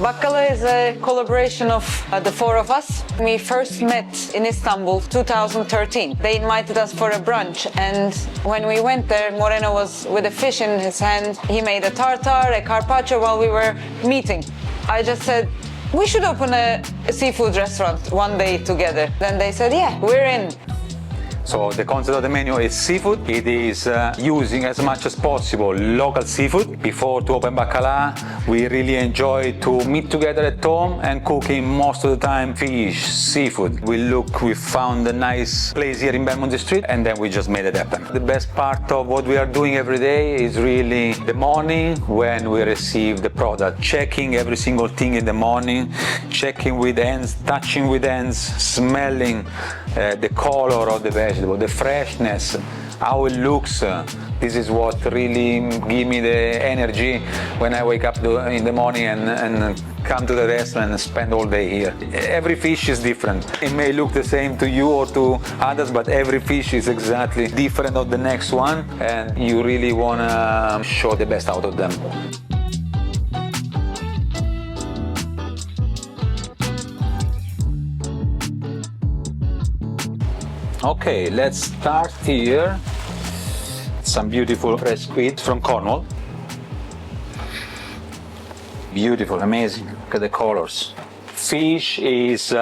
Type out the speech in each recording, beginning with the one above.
Baccalà is a collaboration of the four of us. We first met in Istanbul 2013. They invited us for a brunch, and when we went there, Moreno was with a fish in his hand. He made a tartare, a carpaccio while we were meeting. I just said, we should open a seafood restaurant one day together. Then they said, yeah, we're in. So the concept of the menu is seafood. It is using as much as possible local seafood. Before to open Baccalà, we really enjoy to meet together at home and cooking most of the time fish, seafood. We found a nice place here in Bermondsey Street, and then we just made it happen. The best part of what we are doing every day is really the morning when we receive the product. Checking every single thing in the morning, checking with hands, touching with hands, smelling the color of the vegetable, the freshness, how it looks. This is what really gives me the energy when I wake up in the morning and come to the restaurant and spend all day here. Every fish is different. It may look the same to you or to others, but every fish is exactly different of the next one, and you really want to show the best out of them. Okay, let's start here. Some beautiful fresh squid from Cornwall. Beautiful, amazing. Look at the colors. Fish is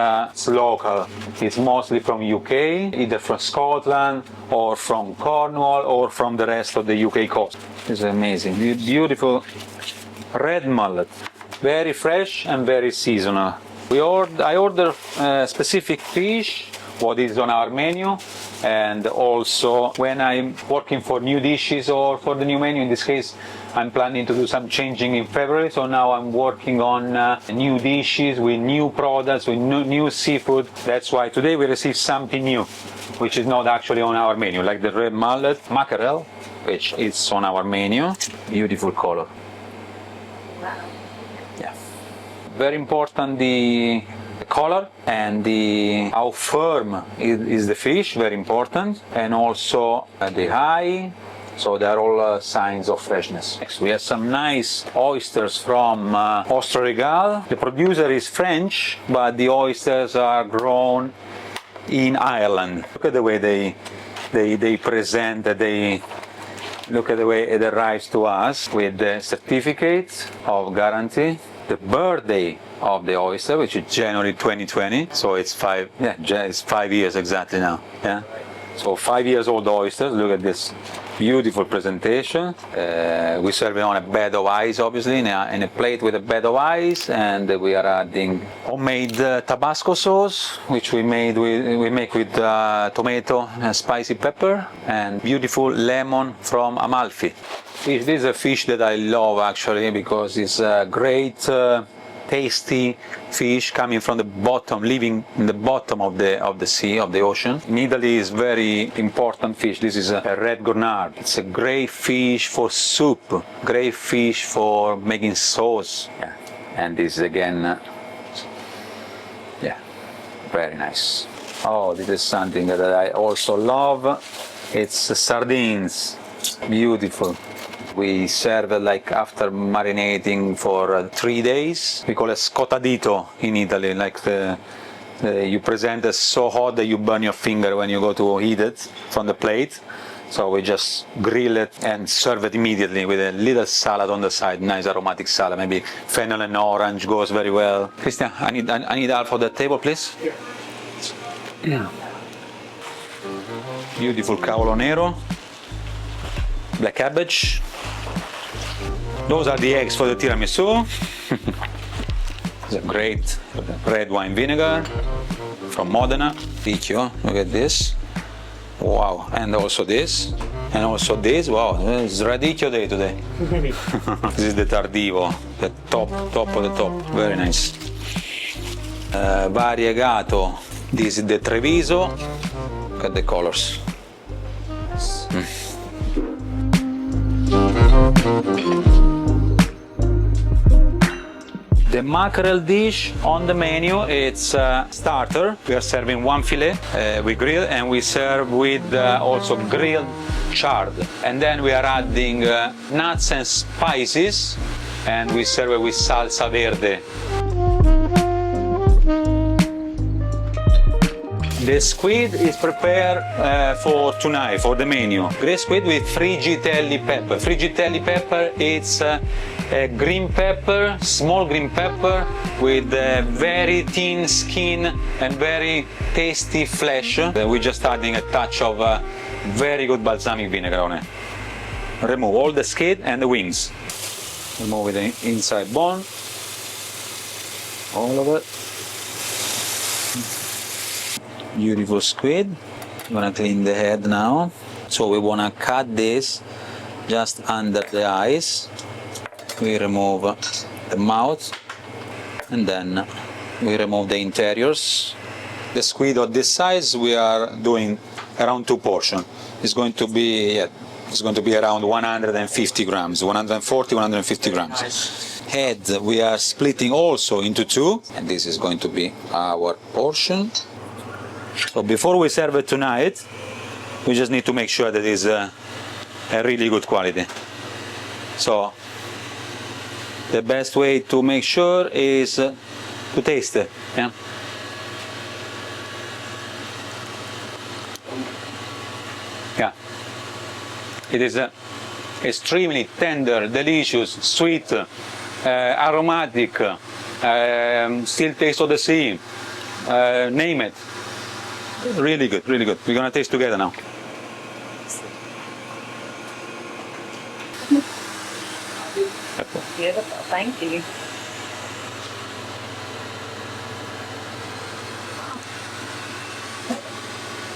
local. It's mostly from UK, either from Scotland or from Cornwall or from the rest of the UK coast. It's amazing. Beautiful red mullet. Very fresh and very seasonal. I order specific fish, what is on our menu, and also when I'm working for new dishes or for the new menu. In this case, I'm planning to do some changing in February, so now I'm working on new dishes with new products, with new seafood. That's why today we received something new, which is not actually on our menu, like the red mullet, Mackeral, which is on our menu. Beautiful color. Yeah. Very important, the color and how firm is the fish, very important, and also the eye, so they are all signs of freshness. Next, we have some nice oysters from Regal. The producer is French, but the oysters are grown in Ireland. Look at the way they present, look at the way it arrives to us with the certificate of guarantee, the birthday of the oyster, which is January 2020, so it's 5 years exactly now. Yeah, so 5 years old oysters. Look at this beautiful presentation. We serve it on a bed of ice, obviously, in a plate with a bed of ice, and we are adding homemade Tabasco sauce, which we make with tomato and spicy pepper, and beautiful lemon from Amalfi. This is a fish that I love actually, because it's a great tasty fish coming from the bottom, living in the bottom of the sea, of the ocean. In Italy is very important fish. This is a red gurnard. It's a great fish for soup, great fish for making sauce. Yeah. And this is again, very nice. Oh, this is something that I also love. It's sardines, beautiful. We serve it like after marinating for 3 days. We call it scottadito in Italy, like you present it so hot that you burn your finger when you go to eat it from the plate. So we just grill it and serve it immediately with a little salad on the side, nice aromatic salad, maybe fennel and orange goes very well. Christian, I need half of the table, please. Yeah. Beautiful cavolo nero, black cabbage. Those are the eggs for the tiramisu. It's a great red wine vinegar from Modena. Picchio, look at this. Wow, and also this. And also this. Wow, it's radicchio day today. This is the tardivo, the top of the top. Very nice. Variegato. This is the Treviso. Look at the colors. The mackerel dish on the menu, it's a starter. We are serving one fillet, we grill, and we serve with also grilled chard. And then we are adding nuts and spices, and we serve it with salsa verde, The squid is prepared for tonight, for the menu. Grilled squid with Frigatelli pepper. Frigatelli pepper, it's a green pepper, small green pepper with very thin skin and very tasty flesh. We're just adding a touch of very good balsamic vinegar on it. Remove all the skin and the wings. Remove the inside bone. All of it. Beautiful squid. I'm gonna clean the head now. So we wanna cut this just under the eyes. We remove the mouth and then we remove the interiors. The squid of this size we are doing around 2 portions. It's going to be around 150 grams, 140, 150 grams. Nice. Head we are splitting also into 2, and this is going to be our portion. So before we serve it tonight, we just need to make sure that it's a really good quality. So the best way to make sure is to taste it. Yeah. Yeah. It is extremely tender, delicious, sweet, aromatic, still taste of the sea. Name it. Really good, really good. We're gonna taste together now. Beautiful, thank you.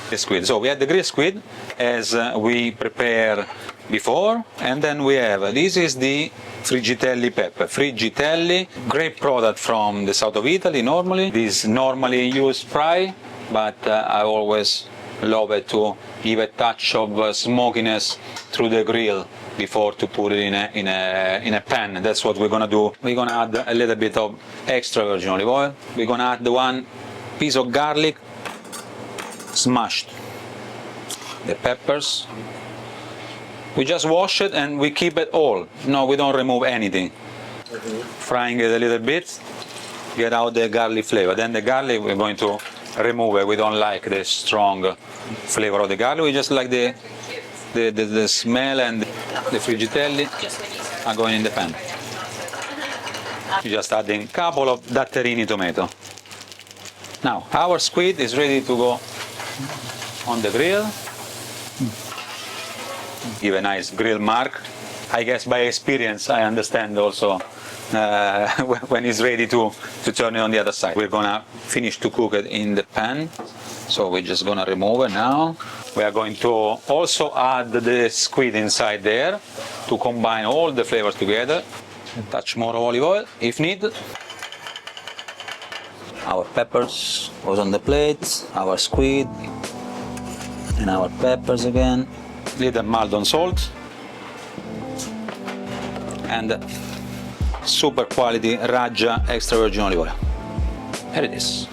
The squid. So we had the grilled squid as we prepare before, and then we have this is the Frigatelli pepper. Frigatelli, great product from the south of Italy. Normally, this normally used fry, but I always love it to give a touch of smokiness through the grill before to put it in a pan. That's what we're gonna do. We're gonna add a little bit of extra virgin olive oil. We're gonna add the 1 piece of garlic smashed. The peppers. We just wash it and we keep it all. No, we don't remove anything. Frying it a little bit, get out the garlic flavor. Then the garlic we're going to remove it. We don't like the strong flavor of the garlic. We just like the smell, and the Frigatelli are going in the pan. We're just adding a couple of datterini tomato. Now our squid is ready to go on the grill. Give a nice grill mark. I guess by experience I understand also when it's ready to turn it on the other side. We're gonna finish to cook it in the pan. So we're just gonna remove it now. We are going to also add the squid inside there to combine all the flavors together. A touch more olive oil if needed. Our peppers goes on the plate, our squid, and our peppers again. Little Maldon salt, and super quality Raja extra virgin olive oil. Here it is.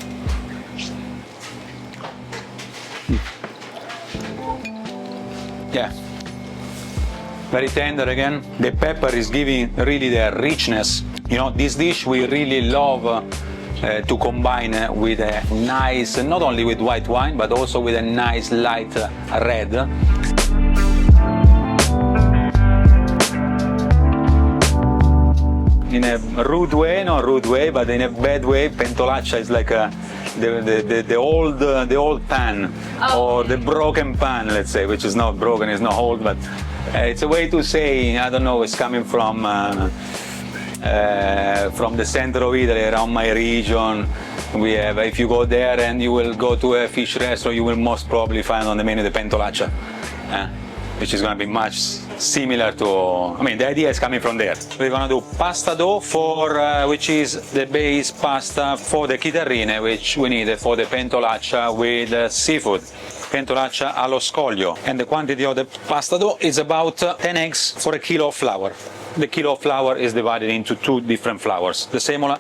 Yeah, very tender again. The pepper is giving really the richness. You know, this dish we really love to combine with a nice, not only with white wine, but also with a nice light red. In a rude way, not rude way, but in a bad way, Pentolaccia is like the old pan, or the broken pan, let's say, which is not broken, it's not old, but it's a way to say, I don't know, it's coming from the center of Italy, around my region. We have, if you go there and you will go to a fish restaurant, you will most probably find on the menu the Pentolaccia, which is going to be much similar to, I mean, the idea is coming from there. We're going to do pasta dough for, which is the base pasta for the chitarrine, which we need for the pentolaccia with seafood. Pentolaccia allo Scoglio. And the quantity of the pasta dough is about 10 eggs for a kilo of flour. The kilo of flour is divided into 2 different flours. The semola,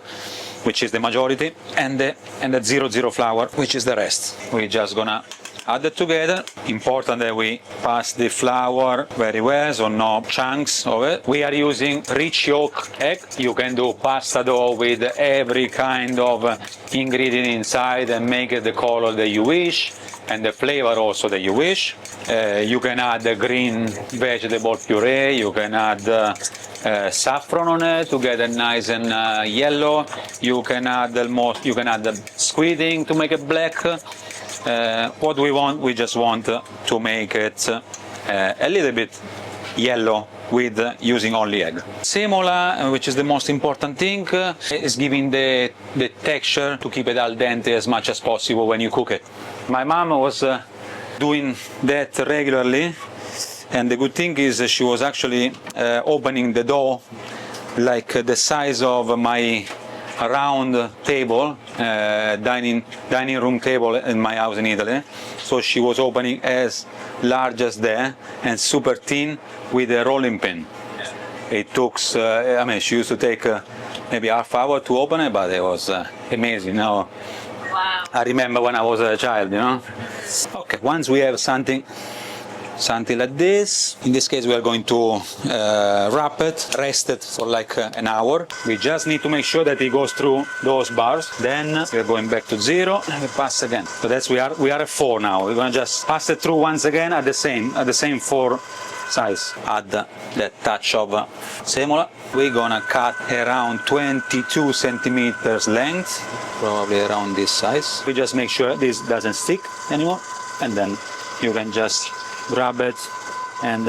which is the majority, and the 00 flour, which is the rest. We're just gonna added together. Important that we pass the flour very well, so no chunks of it. We are using rich yolk egg. You can do pasta dough with every kind of ingredient inside and make it the color that you wish and the flavor also that you wish. You can add the green vegetable puree, you can add saffron on it to get it nice and yellow. You can add the squid to make it black. What we want, we just want to make it a little bit yellow with using only egg. Semola, which is the most important thing, is giving the texture to keep it al dente as much as possible when you cook it. My mom was doing that regularly, and the good thing is she was actually opening the dough like the size of my round table, dining room table in my house in Italy. So she was opening as large as that and super thin with a rolling pin. It took, she used to take maybe half hour to open it, but it was amazing. Wow. I remember when I was a child, Okay, once we have something like this, in this case we are going to wrap it, rest it for like an hour. We just need to make sure that it goes through those bars. Then we are going back to 0 and we pass again. So that's we are at 4 now. We're gonna just pass it through once again at the same 4 size. Add that touch of semola. We're gonna cut around 22 centimeters length, probably around this size. We just make sure this doesn't stick anymore, and then you can just grab it and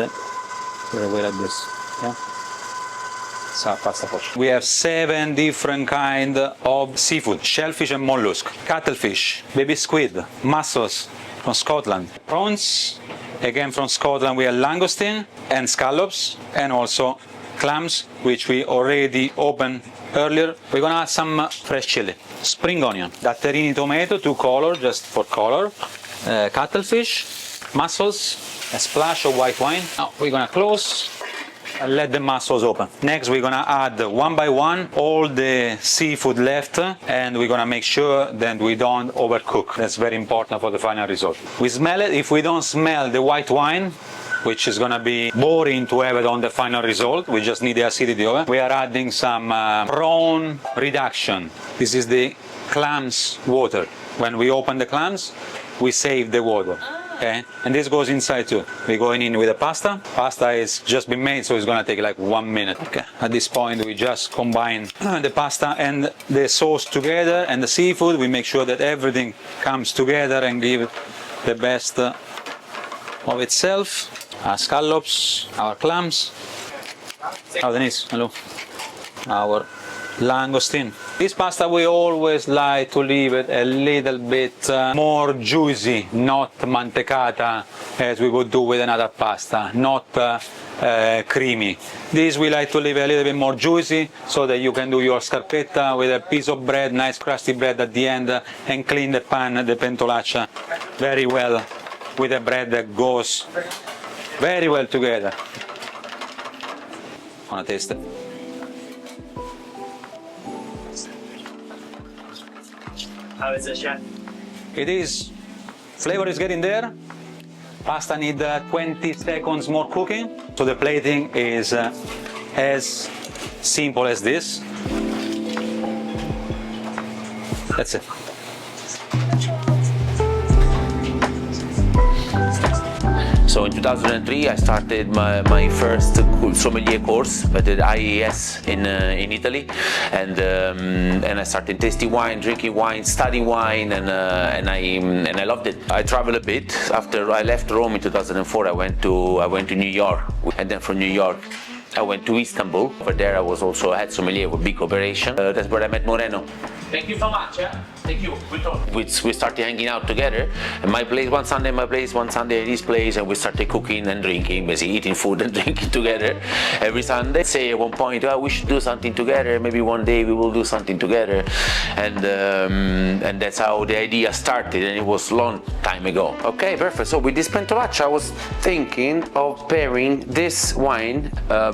put it away like this. Yeah. We have 7 different kinds of seafood: shellfish and mollusk, cuttlefish, baby squid, mussels from Scotland, prawns, again from Scotland. We have langoustine and scallops, and also clams, which we already opened earlier. We're gonna add some fresh chili, spring onion, datterini tomato, 2 color, just for color, cuttlefish, mussels, a splash of white wine. Now we're gonna close and let the mussels open. Next we're gonna add one by one all the seafood left, and we're gonna make sure that we don't overcook. That's very important for the final result. We smell it. If we don't smell the white wine, which is gonna be boring to have it on the final result, we just need the acidity of it. We are adding some prawn reduction. This is the clams water. When we open the clams, we save the water. Okay, and this goes inside too. We're going in with the pasta. Pasta is just been made, so it's gonna take like 1 minute. Okay, at this point we just combine the pasta and the sauce together and the seafood. We make sure that everything comes together and give the best of itself. Our scallops, our clams. Oh, Denise, hello. Our langoustine. This pasta we always like to leave it a little bit more juicy, not mantecata as we would do with another pasta, not creamy. This we like to leave a little bit more juicy so that you can do your scarpetta with a piece of bread, nice crusty bread at the end, and clean the pan, the pentolaccia, very well with a bread that goes very well together. Wanna taste it? How is it, chef? It is. Flavor is getting there. Pasta need 20 seconds more cooking. So the plating is as simple as this. That's it. So in 2003, I started my first sommelier course at the IES in Italy, and I started tasting wine, drinking wine, studying wine, and I loved it. I traveled a bit. After I left Rome in 2004, I went to New York, and then from New York I went to Istanbul. Over there I was also head sommelier with big operation. That's where I met Moreno. Thank you so much. Thank you. We started hanging out together. And my place one Sunday, one Sunday at his place, and we started cooking and drinking, basically eating food and drinking together every Sunday. Say at one point, oh, we should do something together. Maybe one day we will do something together, and that's how the idea started. And it was a long time ago. Okay, perfect. So with this pentolaccia, I was thinking of pairing this wine,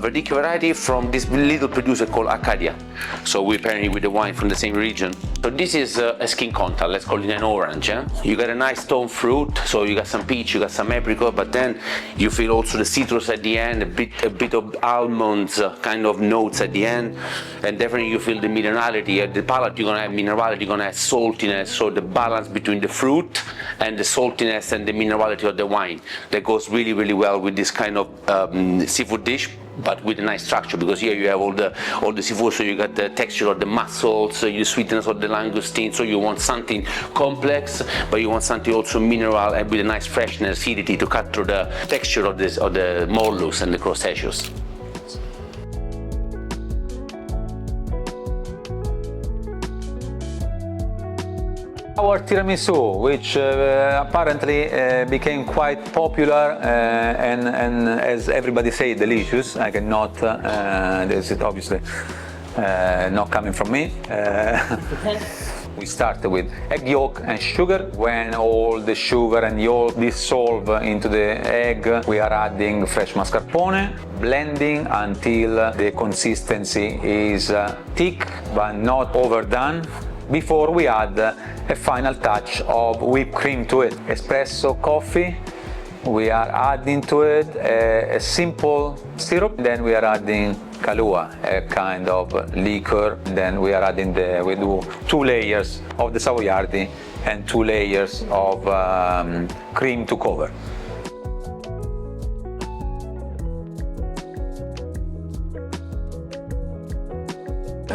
Verdicchio variety from this little producer called Arcadia. So we're pairing it with the wine from the same region. So this is a skin contact, let's call it an orange. You got a nice stone fruit, so you got some peach, you got some apricot, but then you feel also the citrus at the end, a bit of almonds kind of notes at the end, and definitely you feel the minerality. At the palate you're gonna have minerality, you're gonna have saltiness, so the balance between the fruit and the saltiness and the minerality of the wine that goes really, really well with this kind of seafood dish, but with a nice structure, because here you have all the seafood, so you got the texture of the mussels, the sweetness of the langoustine, so you want something complex, but you want something also mineral and with a nice freshness, acidity to cut through the texture of the mollusks and the crustaceans. Our tiramisu, which apparently became quite popular and as everybody say, delicious. I cannot, this is obviously not coming from me. We started with egg yolk and sugar. When all the sugar and yolk dissolve into the egg, we are adding fresh mascarpone, blending until the consistency is thick but not overdone, before we add a final touch of whipped cream to it. Espresso coffee, we are adding to it a simple syrup, then we are adding Kahlua, a kind of liquor, then we are adding we do 2 layers of the Savoiardi and 2 layers of cream to cover.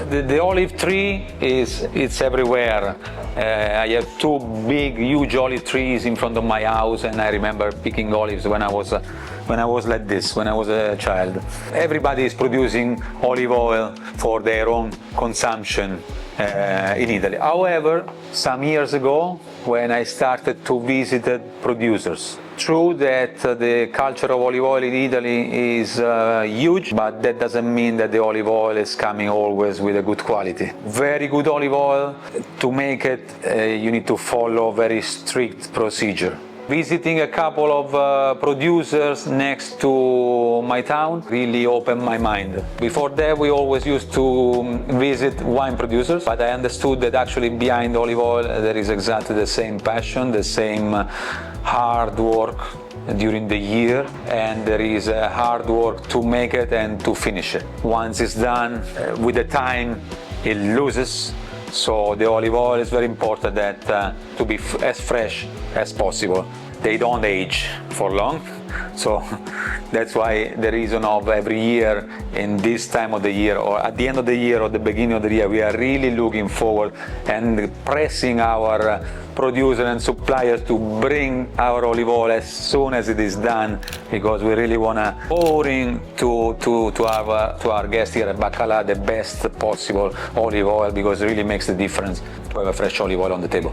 The olive tree it's everywhere. I have 2 big, huge olive trees in front of my house, and I remember picking olives when I was like this, when I was a child. Everybody is producing olive oil for their own consumption in Italy. However, some years ago, when I started to visit producers, true that the culture of olive oil in Italy is huge, but that doesn't mean that the olive oil is coming always with a good quality. Very good olive oil, to make it, you need to follow a very strict procedure. Visiting a couple of producers next to my town really opened my mind. Before that, we always used to visit wine producers, but I understood that actually behind olive oil there is exactly the same passion, the same hard work during the year, and there is hard work to make it and to finish it. Once it's done, with the time it loses. So the olive oil is very important that to be as fresh as possible. They don't age for long, so that's why the reason of every year in this time of the year, or at the end of the year or the beginning of the year, we are really looking forward and pressing our producer and suppliers to bring our olive oil as soon as it is done, because we really want to pouring to our guests here at Baccalà the best possible olive oil, because it really makes the difference to have a fresh olive oil on the table.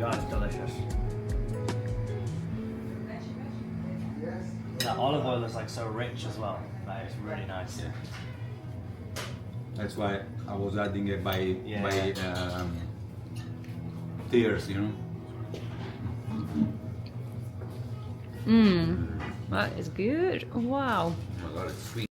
Yeah, it's delicious. That olive oil is like so rich as well. Like, it's really nice. Yeah. That's why I was adding it by tiers, you know. That is good. Wow. Oh my God, it's sweet.